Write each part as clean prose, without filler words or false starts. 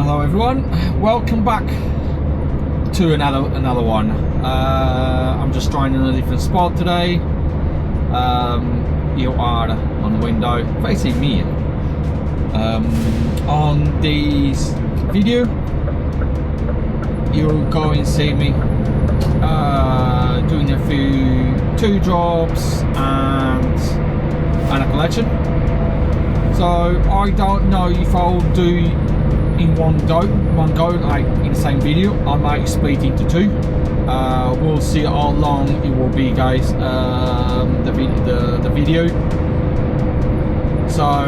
Hello everyone, welcome back to another one. I'm just trying in a different spot today. You are on the window facing me. On this video you'll go and see me doing two jobs and a collection. So I don't know if I'll do in one go like in the same video. I might split into two. We'll see how long it will be, guys, the video. So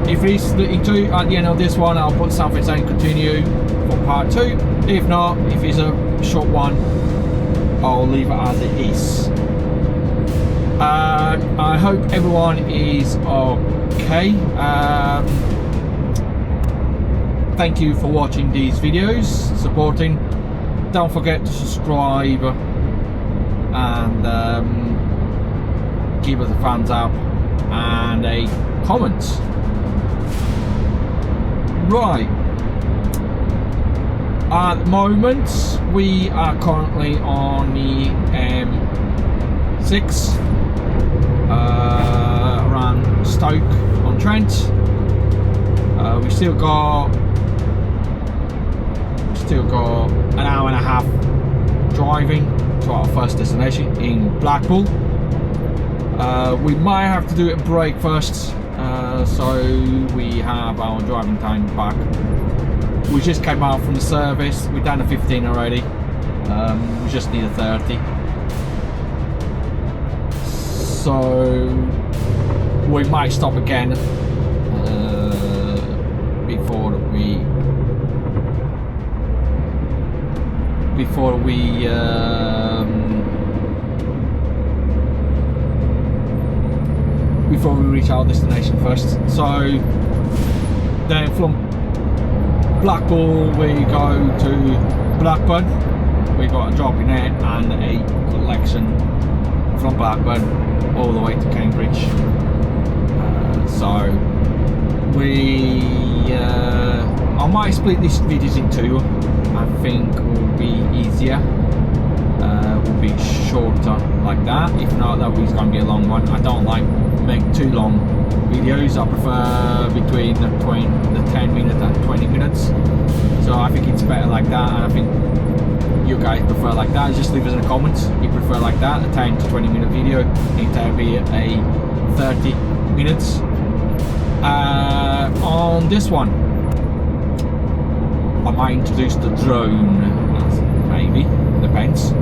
if it's split in two, at the end of this one I'll put something saying continue for part 2. If not, if it's a short one, I'll leave it as it is. I hope everyone is okay. Thank you for watching these videos, supporting. Don't forget to subscribe and give us a thumbs up and a comment. Right, at the moment we are currently on the M6 around Stoke-on-Trent. We still got an hour and a half driving to our first destination in Blackpool. We might have to do a break first, so we have our driving time back. We just came out from the service. We've done a 15 already. We just need a 30. So we might stop again before we reach our destination first. So then from Blackpool we go to Blackburn. We got a drop in there and a collection from Blackburn all the way to Cambridge. So I might split these videos in two. I think will be easier, will be shorter like that. If not, that is going to be a long one. I don't like make too long videos. I prefer between the 10 minutes and 20 minutes. So I think it's better like that, and I think you guys prefer like that. Just leave us in the comments if you prefer like that, a 10 to 20 minute video. It will be a 30 minutes. On this one I might introduce the drone, maybe, depends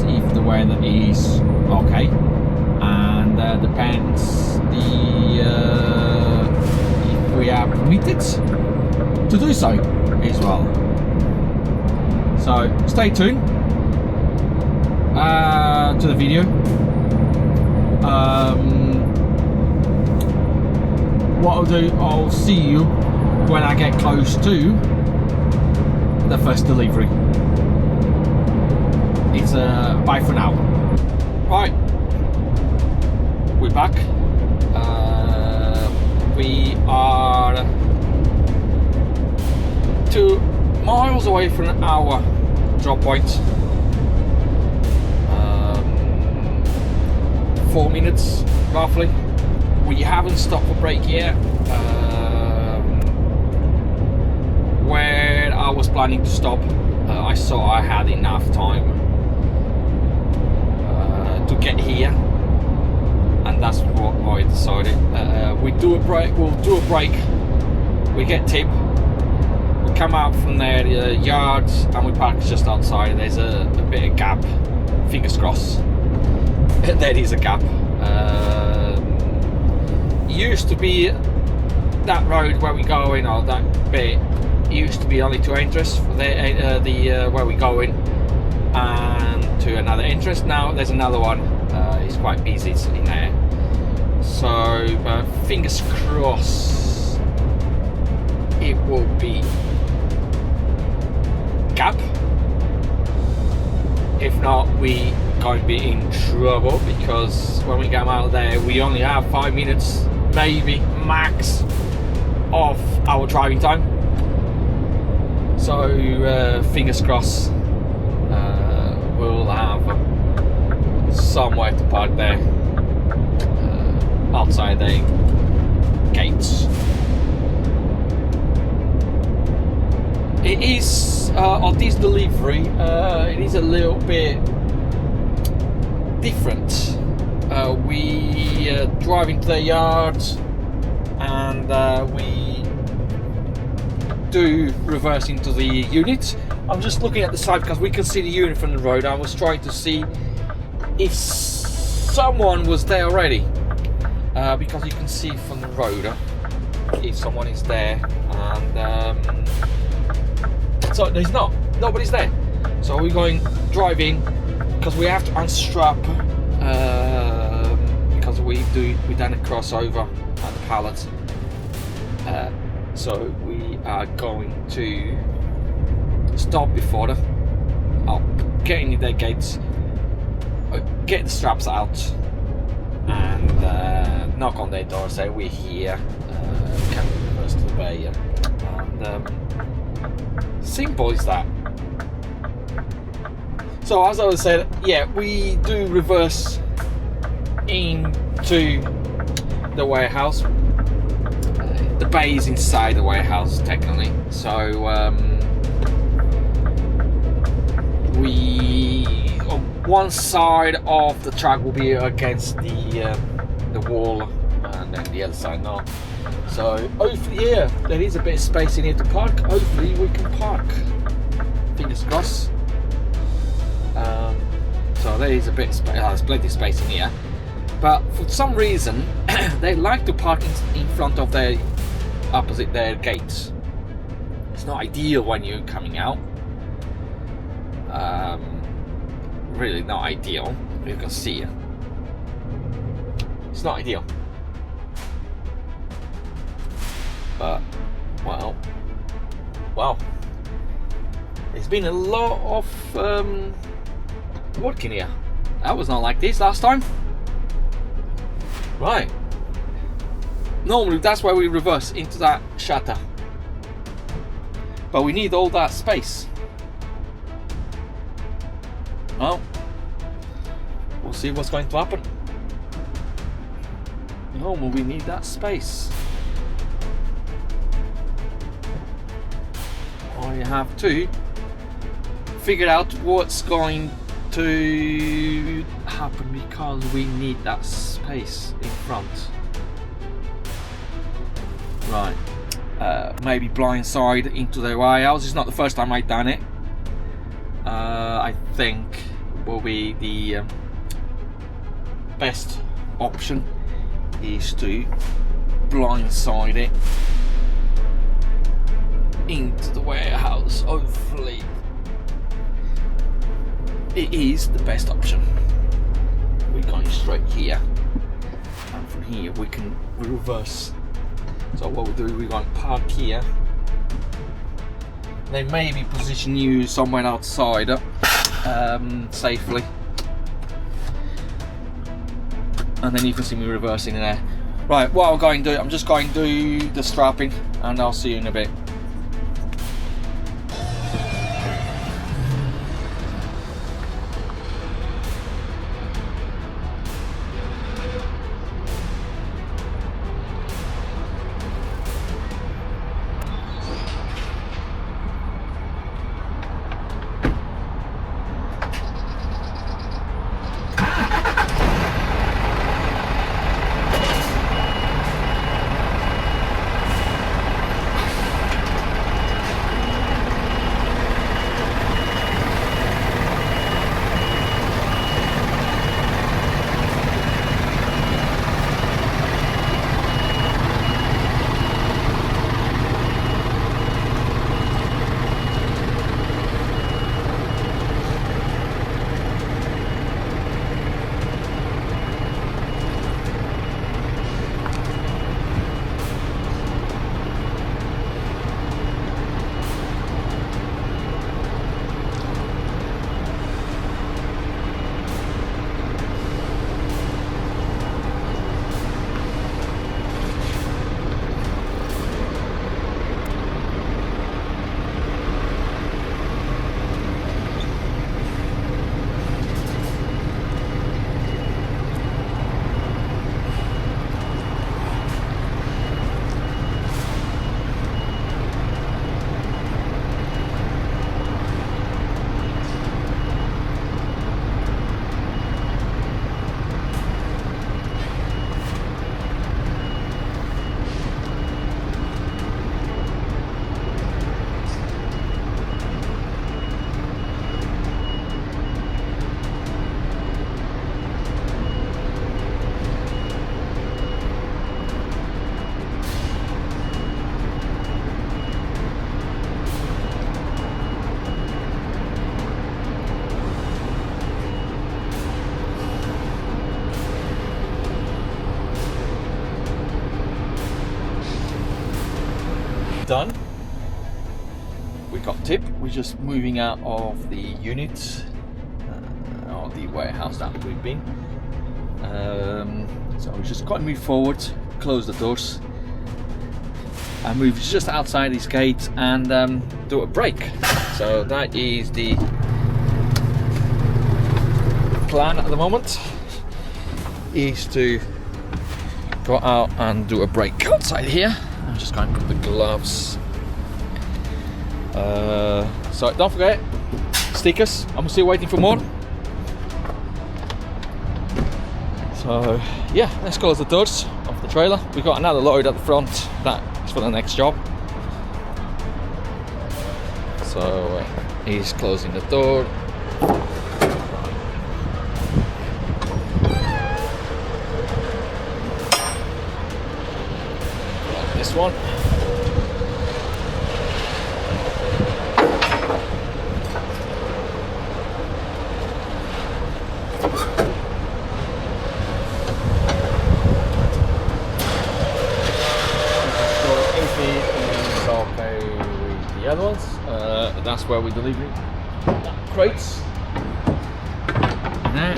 if the weather is okay, and depends if we are permitted to do so as well. So stay tuned to the video. What I'll do, I'll see you when I get close to the first delivery. It's bye for now. Right, we're back. We are 2 miles away from our drop point. 4 minutes roughly. We haven't stopped for break yet. Where I was planning to stop, I saw I had enough time to get here, and that's what I decided. We'll do a break. We get tip. We come out from there, the yards, and we park just outside. There's a bit of gap. Fingers crossed. There is a gap. Used to be that road where we go in, or that bit. Used to be only 2 entrances for where we go in, and to another entrance. Now there's another one. It's quite busy in there. So fingers crossed it will be gap. If not, we going to be in trouble, because when we come out there we only have 5 minutes maybe max of our hour driving time. So fingers crossed, we'll have somewhere to park there outside the gates. It is on this delivery. It is a little bit different. We drive into the yard and we do reverse into the unit. I'm just looking at the side because we can see the unit from the road. I was trying to see if someone was there already, because you can see from the road if someone is there, and so there's nobody's there. So we're going driving because we have to unstrap, because we done a crossover on the pallet. So we are going to stop before them. I'll get into their gates, get the straps out, and knock on their door, say we're here, can we reverse to the bay, and simple as that. So as I was saying, yeah, we do reverse into the warehouse. The bay is inside the warehouse technically, so we on one side of the track will be against the wall, and then the other side not. So hopefully, yeah, there is a bit of space in here to park. Hopefully we can park. Fingers crossed. So there is a bit of space. There's plenty of space in here, but for some reason they like to park in front of their opposite their gates. It's not ideal when you're coming out. Really not ideal. You can see it's not ideal, but well, it's been a lot of work in here. That was not like this last time. Right, normally that's where we reverse into that shutter, but we need all that space. Well, we'll see what's going to happen. Normally we need that space. Or you have to figure out what's going to happen, because we need that space in front. Right, maybe blindside into the warehouse. It's not the first time I've done it. I think will be the best option is to blindside it into the warehouse. Hopefully it is the best option. We're going straight here, and from here we can reverse. So what we'll do, we're going to park here. They maybe position you somewhere outside safely, and then you can see me reversing in there. Right, what I'm going to do, I'm just going to do the strapping, and I'll see you in a bit. done. We got tip. We're just moving out of the unit, or the warehouse that we've been. So we just got to move forward, close the doors, and move just outside this gate and do a break. So that is the plan at the moment, is to go out and do a break outside here. I'm just going to put the gloves. So don't forget, stickers. I'm still waiting for more. So yeah, let's close the doors of the trailer. We've got another load at the front that is for the next job. So he's closing the door. Like this one. Other ones, that's where we deliver crates. There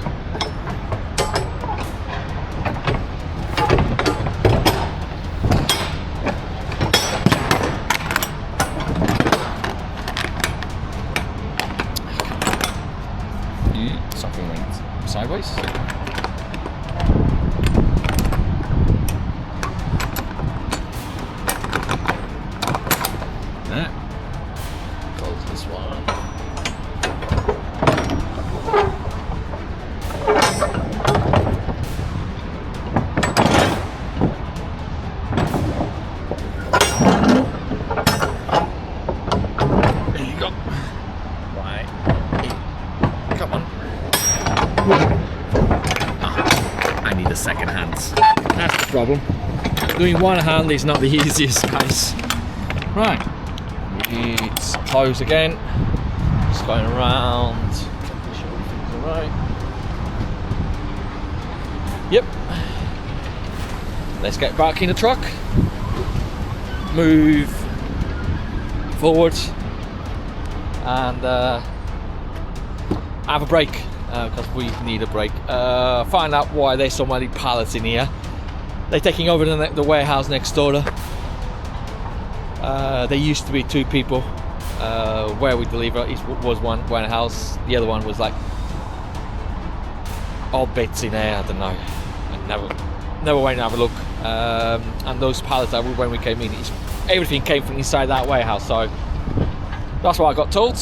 something went sideways. There. Close this one. There you go. Right. Come on. Oh, I need a second hand. That's the problem. Doing one hand is not the easiest, guys. Right. It's closed again. Just going around. Make sure everything's alright. Yep. Let's get back in the truck. Move forward and have a break because we need a break. Find out why there's so many pallets in here. They're taking over the warehouse next door. There used to be two people where we deliver. It was one warehouse, the other one was like odd bits in there. I don't know. I never went to have a look. And those pallets, when we came in, everything came from inside that warehouse. So that's what I got told.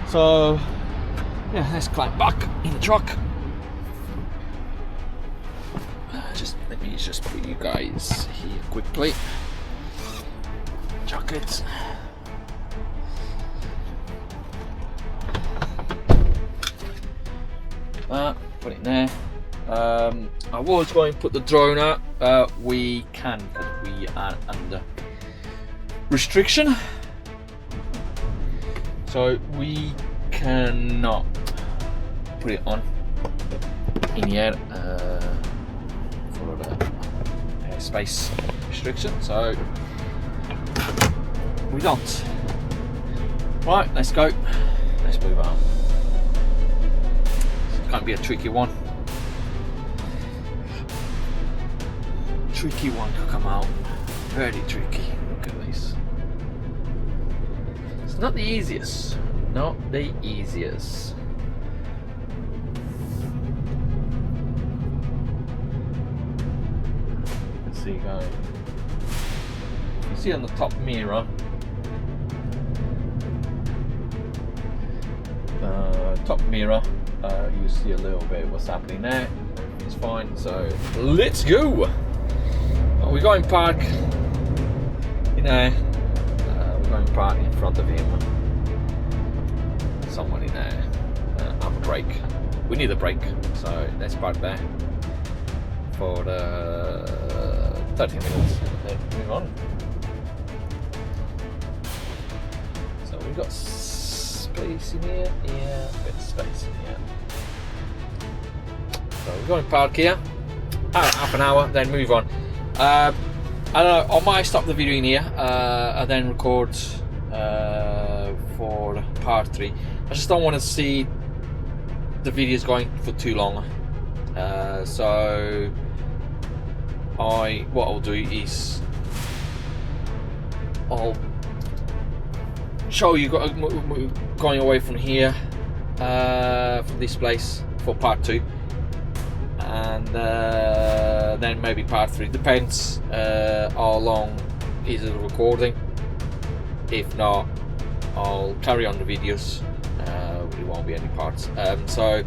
So yeah, let's climb back in the truck. Let me just put you guys here quickly. Jacket. Put it in there. I was going to put the drone out. We can, because we are under restriction. So we cannot put it on in yet for the airspace restriction. So we don't. Right, let's go. Let's move on. It's going to be a tricky one. Tricky one to come out. Very tricky. Look at this. It's not the easiest. Not the easiest. Let's see, guys. You see on the top mirror. Top mirror, you see a little bit what's happening there. It's fine, so let's go. We're going park, you know, we're going park in front of him. Someone in there, have a break. We need a break, so let's park there for 30 minutes and then move on. So we've got space in here, yeah, a bit of space in here. So we're going to park here, half an hour, then move on. I I don't know, I might stop the video in here and then record for part 3. I just don't want to see the videos going for too long. So what I'll do is I'll show you going away from here, from this place, for part 2, and then maybe part 3. Depends how long is the recording. If not, I'll carry on the videos. There won't be any parts. So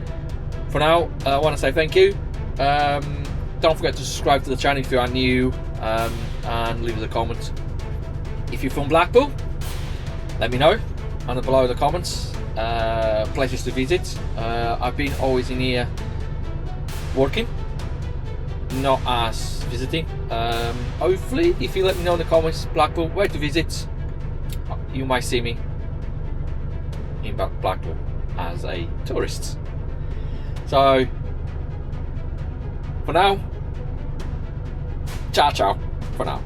for now, I want to say thank you. Don't forget to subscribe to the channel if you are new, and leave us a comment. If you're from Blackpool, let me know under below in the comments. Places to visit. I've been always in here working, not as visiting. Hopefully, if you let me know in the comments, Blackpool, where to visit, you might see me in Blackpool as a tourist. So for now, ciao for now.